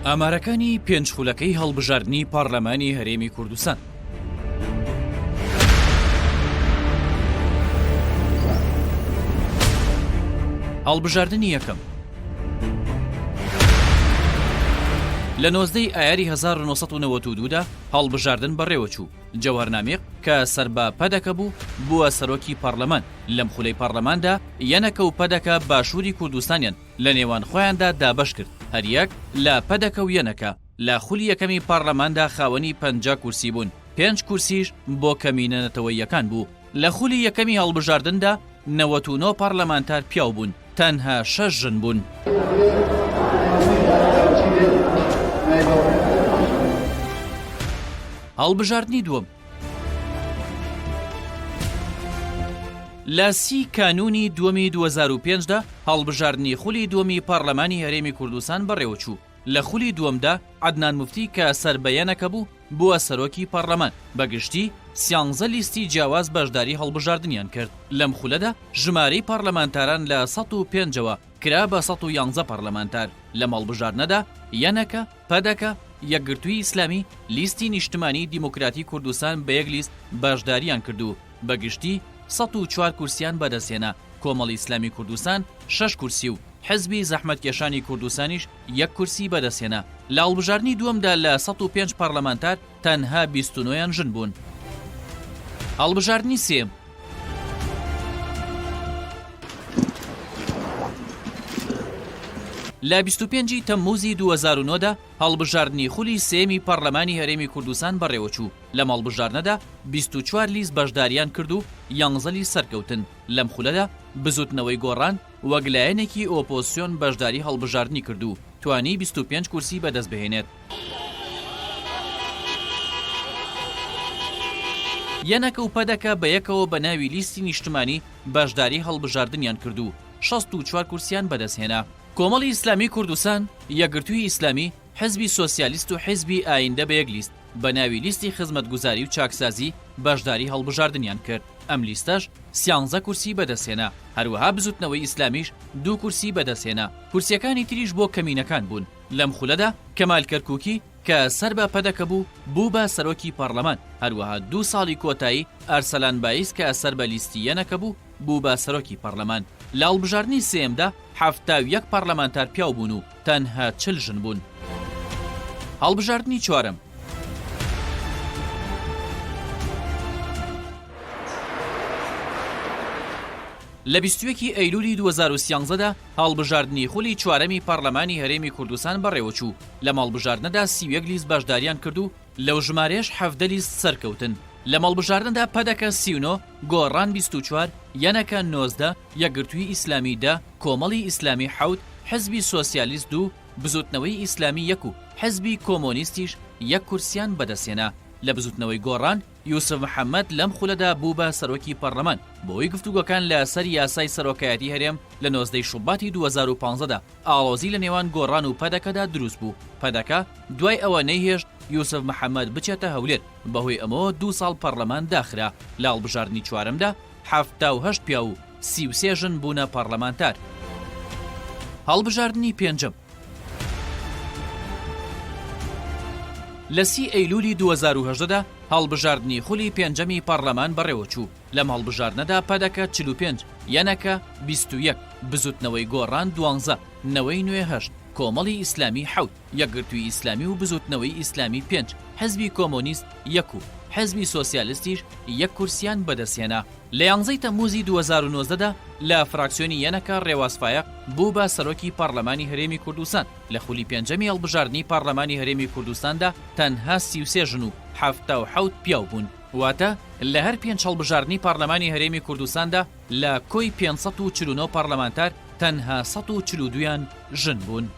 ئامارەکانی پێنجخولەکەی هەڵبژاردنی پارلەمانی هەرێمی کوردستان. هەڵبژاردننی یەکەم لە 19 ئایاری 1992دا هەڵبژاردن بەڕێوەچوو. جەوهەرنامێق کە سەربا پەدەکە بوو بووە سەرۆکی پارلەمان. لەم خولەی پارلەماندا یەنەکە و پەدەکە باشووری کوردستانیان لە نێوان خۆیاندا دابەش کرد. هەریەک لە پەدەکە و یەنەکە لە خولی یەکەمی پارلەماندا خاوەنی 50 کورسی بوون. 5 کورسیش بۆ کەمینەتەوەییەکان بوو. لە خولی یەکەمی هەڵبژاردندا 99 پارلەمانتار پیاو بوون، تەنها 6 ژن بوون. هەڵبژاردنی دووەم لە 30 کانونی دووەمی 2005دا هەڵبژاردننی خولی دووەمی پارلەمانی هەرێمی کوردستان بەڕێوەچوو. لە خولی دووەمدا عەدنان موفتی کە سەربەیەنەکە بوو بووە سەرۆکی پارلەمان. بەگشتی 13 لیستی جیاواز بەشداری هەڵبژاردنیان کرد. لەم خولەدا ژمارەی پارلەمانتاران لە 105ەوە کرا بە 111 پارلەمانتار. لەم هەڵبژاردنەدا یەنەکە، پەدەکە، یەکگرتووی ئیسلامی، لیستی نیشتمانی دیموکراتی کوردستان بە یەک لیست بەشداریان کردو. بەگشتی 104 کورسیان بەدەستێنا. کۆمەڵی ئیسلامی کوردستان 6 کورسی و حزبی زەحمەتکێشانی کوردستانیش 1 کورسی بەدەستێنا. لە هەڵبژاردنی دووەمدا لە 105 پارلەمانتار تەنها 29 ژن بوون. هەڵبژاردنی سێم لە 25 تەمموزی 2009دا هەڵبژاردننی خولی سێمی پارلەمانی هەرێمی کوردستان بەڕێوەچوو. لەم هەڵبژاردنەدا 24 لیست بەشداریان کرد و 11 لیست سەرکەوتن. لەم خولەدا بزوتنەوەی گۆڕان وەک لایەنێکی ئۆپۆزسیۆن بەشداری هەڵبژاردننی کرد و توانی 25 کورسی بەدەست بهێنێت. یەنەکە و پەدەکە بە یەکەوە بە ناوی لیستی نیشتمانی بەشداری هەڵبژاردنیان کرد و 64 کورسیان بەدەستهێنا. کۆمەڵی ئیسلامی کوردستان، یەکگرتووی ئیسلامی، حزبی سۆسیالیست و حزبی ئایندە بە یەک لیست بە ناوی لیستی خزمەتگوزاری و چاکسازی بەشداری هەڵبژاردنیان کرد. ئەم لیستەش 13 کورسی بەدەستهێنا. هەروەها بزوتنەوەی ئیسلامیش 2 کورسی بەدەستهێنا. کورسیەکانی تریش بۆ کەمینەکان بوون. لەم خولەدا کەمال کەرکووکی کە سەر بە پەدەکە بوو بە سەرۆکی پارلەمان. هەروەها 2 ساڵی کۆتایی ئەرسەلان بایس کە سەر بە لیستی یەنەکە بوو بە سەرۆکی پارلەمان. لە هەڵبژاردننی سێمدا 71 پارلەمانتار پیاو بوون و تەنها 40 ژن بوون. هەڵبژاردننی چوارەم لە 21 ئەیلولی 2013دا هەڵبژاردننی خولی چوارەمی پارلەمانی هەرێمی کوردستان بەڕێوەچوو. لە هەڵبژاردنەدا 31 لیست بەشداریان کرد و لەو ژمارەیەش 17 لیست سەرکەوتن. لە هەڵبژاردندا پەدەکە 39، گۆڕان 24، یەنەکە 19، یەکگرتووی ئیسلامی 10، کۆمەڵی ئیسلامی 7، حزبی سۆسیالیست 2، بزوتنەوەی ئیسلامی 1 و حزبی کۆمۆنیستیش 1 کورسیان بەدەستێنا. لە بزوتنەوەی گۆڕان یوسف محەممەد لەم خولەدا بوو بە سەرۆکی پەرلەمان. بۆی گفتوگۆکان لە سەر یاسای سەرۆکایەتی هەرێم لە 19 شوباتی 2015دا ئاڵۆزی لە نێوان گۆڕان و پەدەکەدا دروست بوو. پەدەکە دوای ئەوە نەیهێشت یوسف محەممەد بچێتە هەولێر. بەهۆی ئەمەوە 2 ساڵ پەرلەمان داخرا. لە هەڵبژاردننی چوارەمدا 78 پیا و 33 ژن بوونە پەرلەمانتار. هەڵبژاردننی پێنجەم لە 30 ئەیلولی 2018دا هەڵبژاردننی خولی پێنجەمی پارلەمان بەڕێوەچوو. لەم هەڵبژاردنەدا پەدەکە 45، یەنەکە 21، بزوتنەوەی گۆڕان 12، نەوەی نوێ 8، کۆمەڵی ئیسلامی 7، یەکگرتووی ئیسلامی و بزوتنەوەی ئیسلامی 5، حزبی کۆمۆنیست 1 و حزبی سۆسیالیستیش 1 کورسیان بەدەستهێنا. لە 11 تەمموزی 2019دا لە فراکسیۆنی یەنەکە ڕێوازفایق بوو بە سەرۆکی پارلەمانی هەرێمی کوردستان. لە خولی پێنجەمی هەڵبژاردننی پارلەمانی هەرێمی کوردستاندا تەنها 33 ژن و 77 پیاو بوون. واتە لە هەر 5 هەڵبژاردننی پارلەمانی هەرێمی کوردستاندا لە کۆی 549 پارلەمانتار تەنها 142 ژن بوون.